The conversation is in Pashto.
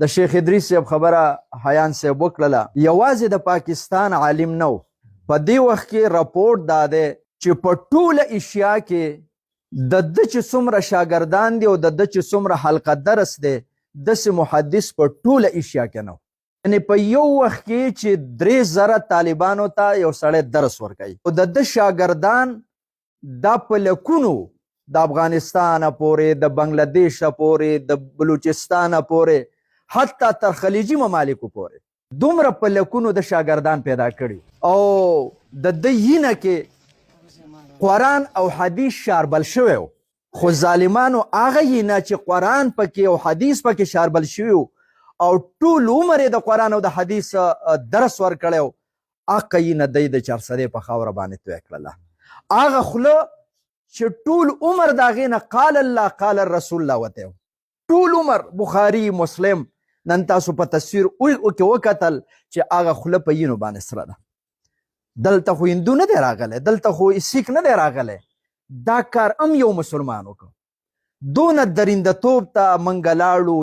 د شیخ ادریس صاحب خبره حیان صاحب وکړله یوازې د پاکستان عالم نه و په دې وخت کې رپورټ دا دی چې په ټوله ایشیا کې د ده چې څومره شاګردان دي او د ده چې څومره حلقه درس دی داسې محدث په ټوله ایشیا کې نه و یعنې په یو وخت کې چې 3,000 طالبانو ته یو سړی درس ورکوي او د ده شاګردان دا په لکونو د افغانستان پورې د بنګلادیش پورې د بلوچستان پورې حتی تر خلیجي ممالکو پورې دومره په لکونو د شاګردان پیدا کړي او د ده یینه کې قرآن او حدیث شاربل شوی و خو ظالمانو هغه یینه چې قرآن پکې او حدیث پکې شاربل شوي او ټول عمر یې د قرآن او د حدیث درس ورکړی و هغه یینه دی د چارسدې په خاوره باندې توی کړله هغه خوله چې ټول عمر د هغې نه قال الله قال رسول الله وتی ټول عمر بخاري مسلم نن تاسو په تصویر کې وکتل چې هغه خوله په یینو باندې سره ده دلته خو هندو نه دی راغلی دلته خو سیک نه دی راغلی دا کار هم یو مسلمان وکړو دونه درندهتوب ته موږ لاړو